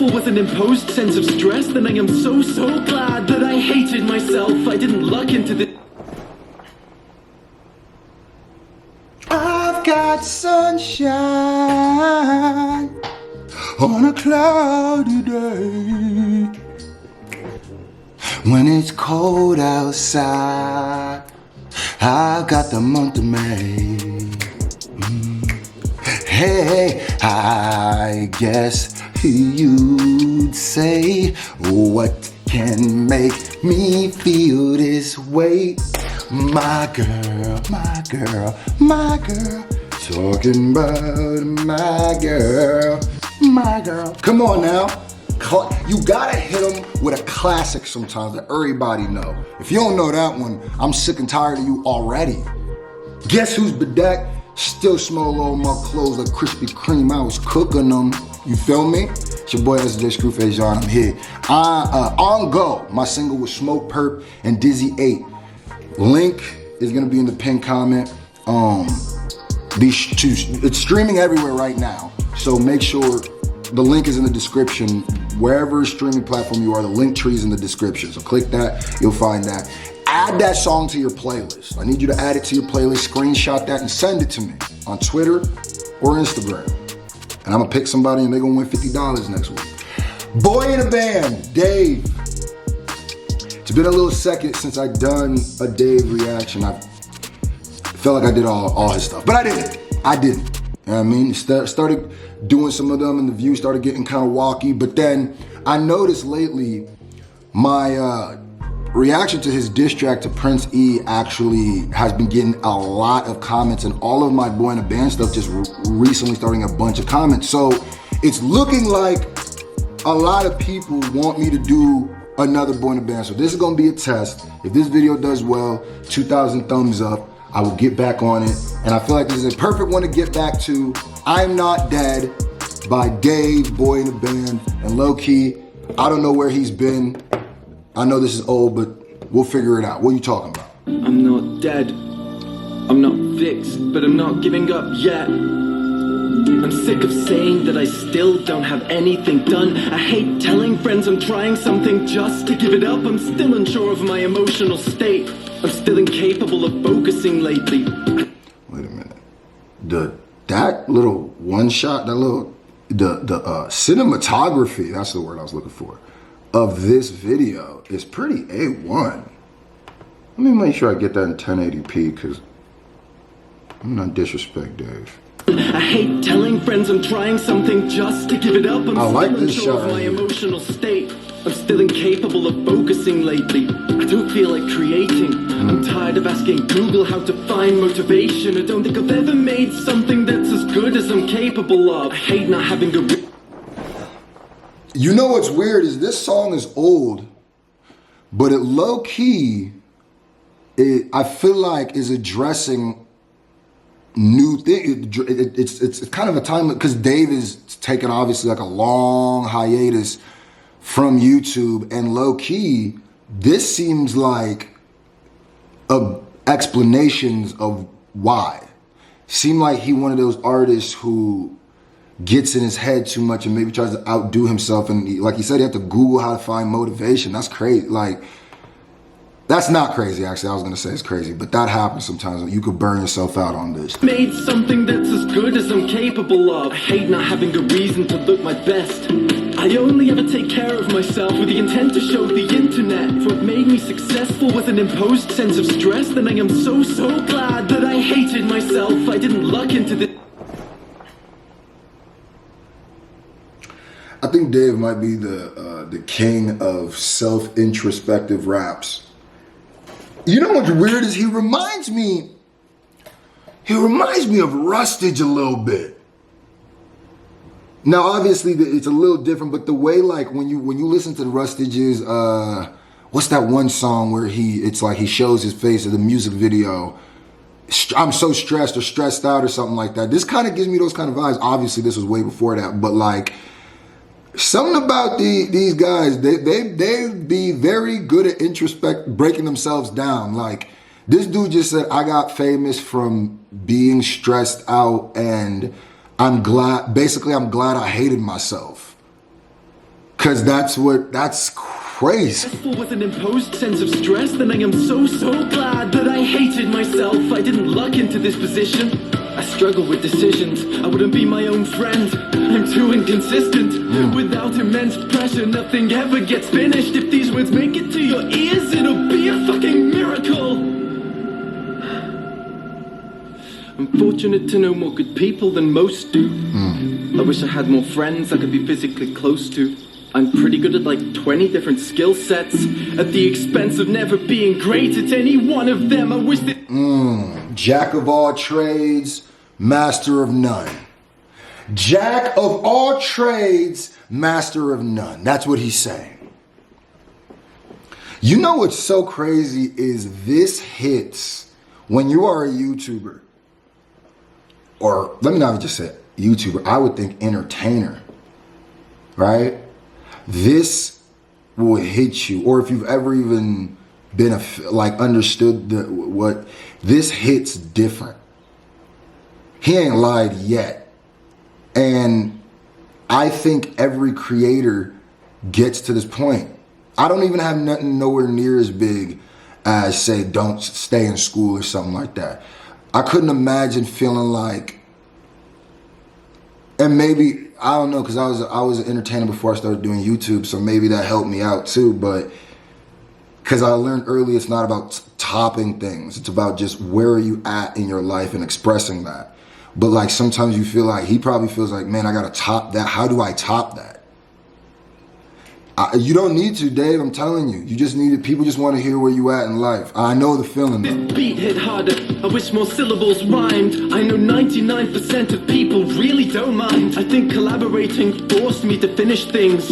successful with an imposed sense of stress, then I am so glad that I hated myself. I didn't luck into this. I've got sunshine on a cloudy day. When it's cold outside, I've got the month of May. Hey, I guess you'd say, what can make me feel this way? My girl, my girl, my girl. Talking about my girl, my girl. Come on now. You gotta hit them with a classic sometimes that everybody know. If you don't know that one, I'm sick and tired of you already. Guess who's bedecked? Still smell all my clothes like Krispy Kreme. I was cooking them. You feel me? It's your boy SJ Screwface John. I'm here. On Go, my single with Smoke Perp and Dizzy 8. Link is gonna be in the pinned comment. It's streaming everywhere right now, so make sure the link is in the description. Wherever streaming platform you are, the link tree is in the description. So click that, you'll find that. Add that song to your playlist. I need you to add it to your playlist, screenshot that and send it to me on Twitter or Instagram. And I'm gonna pick somebody and they're gonna win $50 next week. Boy in a Band, Dave. It's been a little second since I've done a Dave reaction. I felt like I did all his stuff, but I didn't. You know what I mean? Started doing some of them and the views started getting kind of walky, but then I noticed lately my reaction to his diss track to Prince E actually has been getting a lot of comments, and all of my Boy in a Band stuff just recently starting a bunch of comments. So it's looking like a lot of people want me to do another Boy in a Band. So this is gonna be a test. If this video does well, 2,000 thumbs up, I will get back on it. And I feel like this is a perfect one to get back to I'm Not Dead by Dave, Boy in a Band. And low key, I don't know where he's been. I know this is old, but we'll figure it out. What are you talking about? I'm not dead. I'm not fixed, but I'm not giving up yet. I'm sick of saying that I still don't have anything done. I hate telling friends I'm trying something just to give it up. I'm still unsure of my emotional state. I'm still incapable of focusing lately. Wait a minute. That little one shot, the cinematography, that's the word I was looking for, of this video is pretty A1. Let me make sure I get that in 1080p because I'm not disrespect Dave. I hate telling friends I'm trying something just to give it up. I'm like still this unsure shot of my right here. emotional state. I'm still incapable of focusing lately. I don't feel like creating. I'm tired of asking Google how to find motivation. I don't think I've ever made something that's as good as I'm capable of. I hate not having a... You know what's weird is this song is old, but it low key, I feel like is addressing new thing. It's kind of a time because Dave is taking obviously like a long hiatus from YouTube, and low key, this seems like explanations of why. Seem like he one of those artists who gets in his head too much and maybe tries to outdo himself, and like he said, he had to Google how to find motivation. That's crazy. Like, that's not crazy, actually. I was gonna say it's crazy, but that happens sometimes. You could burn yourself out on this. Made something that's as good as I'm capable of. I hate not having a reason to look my best. I only ever take care of myself with the intent to show the internet. If what made me successful was an imposed sense of stress, then I am so glad that I hated myself. I didn't luck into this. I think Dave might be the king of self-introspective raps. You know what's weird is he reminds me of Rustage a little bit. Now, obviously, it's a little different, but the way, like, when you listen to the Rustage's, what's that one song where it's like he shows his face in the music video, I'm so stressed or stressed out or something like that. This kind of gives me those kind of vibes. Obviously, this was way before that, but like, something about these guys, they be very good at breaking themselves down. Like, this dude just said, I got famous from being stressed out, and I'm glad I hated myself. Cause that's crazy. With an imposed sense of stress, then I am so glad that I hated myself. I didn't luck into this position. I struggle with decisions. I wouldn't be my own friend. I'm too inconsistent. Without immense pressure, nothing ever gets finished. If these words make it to your ears, it'll be a fucking miracle. I'm fortunate to know more good people than most do. I wish I had more friends I could be physically close to. I'm pretty good at like 20 different skill sets, at the expense of never being great at any one of them. I wish that... Jack of all trades, master of none. Jack of all trades, master of none. That's what he's saying. You know what's so crazy is this hits when you are a YouTuber. Or let me not just say YouTuber, I would think entertainer, right? This will hit you. Or if you've ever even been understood what this hits different. He ain't lied yet. And I think every creator gets to this point. I don't even have nothing nowhere near as big as say don't stay in school or something like that. I couldn't imagine feeling like, and maybe, I don't know, because I was an entertainer before I started doing YouTube, so maybe that helped me out too, but because I learned early it's not about topping things, it's about just where are you at in your life and expressing that. But like sometimes you feel like, he probably feels like, man, I gotta top that. How do I top that? You don't need to, Dave, I'm telling you. You just need it. People just want to hear where you at in life. I know the feeling though. This beat hit harder. I wish more syllables rhymed. I know 99% of people really don't mind. I think collaborating forced me to finish things.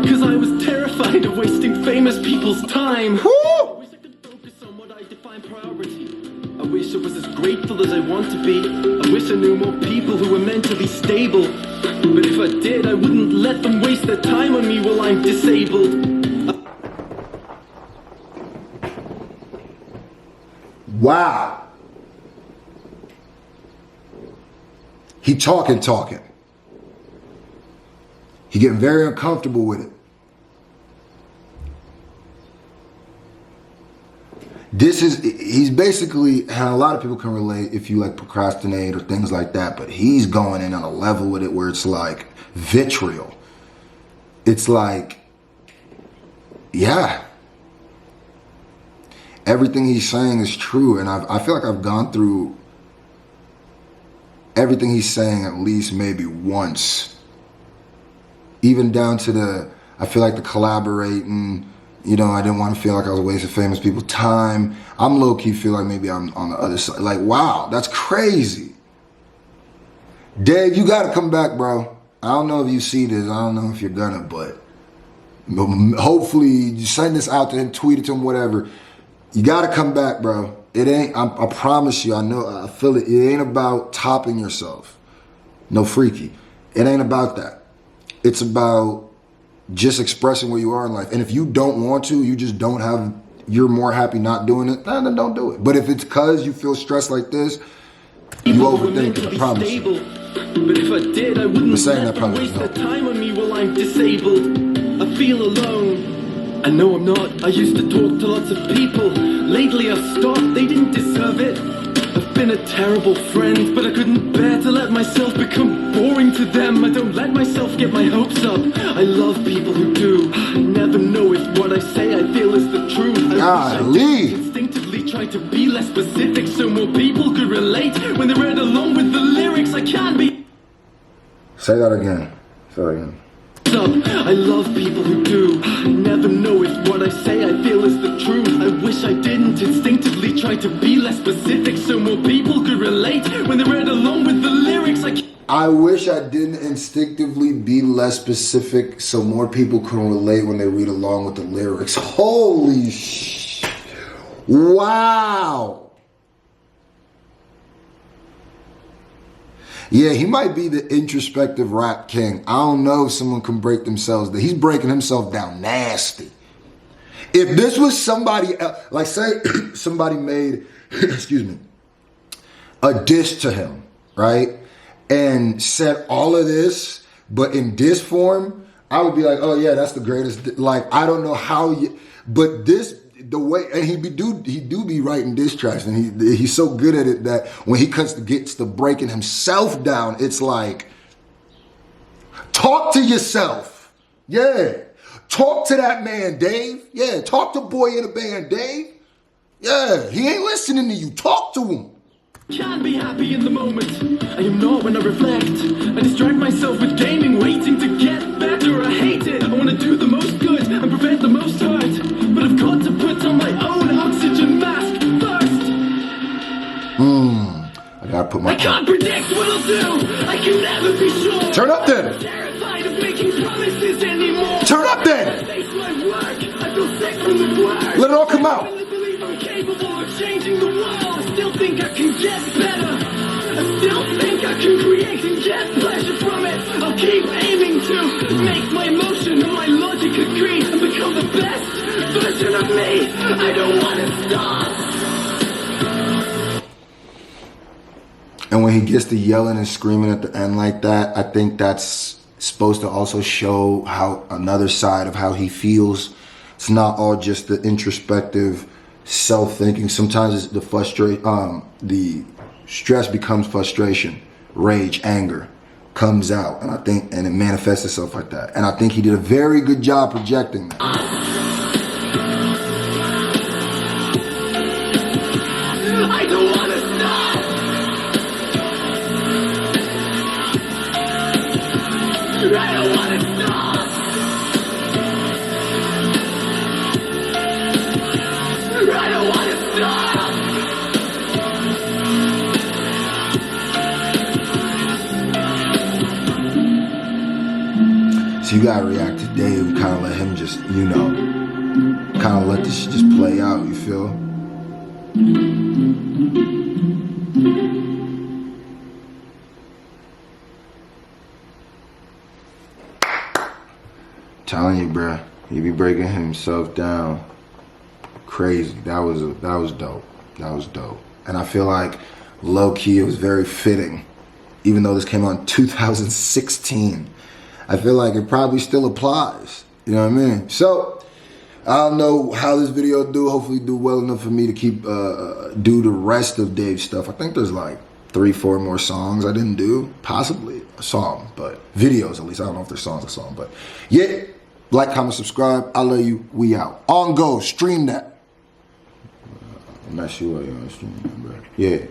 Cause I was terrified of wasting famous people's time. Woo! I wish I could focus on what I define priority. I wish I was as grateful as I want to be. I wish I knew more people who were mentally stable. But if I did, I wouldn't let them waste their time on me while I'm disabled. Wow. He talking. He getting very uncomfortable with it. He's basically how a lot of people can relate if you like procrastinate or things like that, but he's going in on a level with it where it's like vitriol. It's like, yeah, everything he's saying is true. And I feel like I've gone through everything he's saying at least maybe once, even down to I feel like the collaborating. You know, I didn't want to feel like I was wasting famous people's time. I'm low-key feel like maybe I'm on the other side. Like, wow, that's crazy. Dave, you got to come back, bro. I don't know if you see this. I don't know if you're gonna, but hopefully you send this out to him, tweet it to him, whatever. You got to come back, bro. It ain't, I promise you, I know, I feel it. It ain't about topping yourself. No freaky. It ain't about that. It's about just expressing where you are in life. And if you don't want to, you just don't have, you're more happy not doing it, then don't do it. But if it's because you feel stressed like this, you overthink it, I promise you. But if I did, I wouldn't let them waste their time on me while I'm disabled. I feel alone. I know I'm not. I used to talk to lots of people. Lately I've stopped. They didn't deserve it. I've been a terrible friend, but I couldn't bear to let myself become boring to them. I don't let myself get my hopes up. I love people who do. I never know if what I say I feel is the truth. I instinctively try to be less specific so more people could relate. When they read along with the lyrics, I can't be. Say that again. Say that again. I love people who do. I never know if what I say I feel is the truth. I wish I didn't instinctively try to be less specific so more people could relate. When they read along with the lyrics, I wish I didn't instinctively be less specific so more people can relate when they read along with the lyrics. Holy sh! Wow! Yeah, he might be the introspective rap king. I don't know if someone can break themselves down. He's breaking himself down nasty. If this was somebody else, like say somebody made, excuse me, a diss to him, right? And said all of this, but in diss form, I would be like, oh yeah, that's the greatest. Like, I don't know how you, but this, the way, and he do be writing diss tracks, and he's so good at it that when he gets to breaking himself down, it's like, talk to yourself. Yeah. Talk to that man, Dave. Yeah. Talk to Boy in a Band, Dave. Yeah. He ain't listening to you. Talk to him. Can't be happy in the moment. I am not when I reflect. I distract myself with gaming, waiting to get better. I hate it. I want to do the most good and prevent the most hurt. But I've got to put on my own oxygen mask first. I gotta put my. I can't predict what I'll do. I can never be sure. Turn up then. I'm terrified of making promises anymore. Turn up then. I face my work. I feel sick from the work. Let it all come out. I believe I'm capable of changing the world. I still think I can get better. I still think I can create and get pleasure from it. I'll keep aiming to make my emotion and my logic agree and become the best version of me. I don't want to stop. And when he gets to yelling and screaming at the end like that, I think that's supposed to also show how another side of how he feels. It's not all just the introspective self-thinking. Sometimes it's the stress becomes frustration, rage, anger comes out, and I think, and it manifests itself like that. And I think he did a very good job projecting that. I don't want to stop. I don't want to stop. I don't want to stop. So you gotta react to Dave and kind of let him just, you know, kind of let this shit just play out, you feel? Telling you, bruh, he be breaking himself down. Crazy. That was dope. That was dope. And I feel like low key it was very fitting, even though this came out in 2016. I feel like it probably still applies. You know what I mean? So I don't know how this video do. Hopefully do well enough for me to keep do the rest of Dave's stuff. I think there's like 3-4 more songs I didn't do, possibly a song, but videos at least. I don't know if there's songs or song, but yeah. Like, comment, subscribe. I love you. We out. On go. Stream that. I'm not sure you on stream that, bro. Yeah.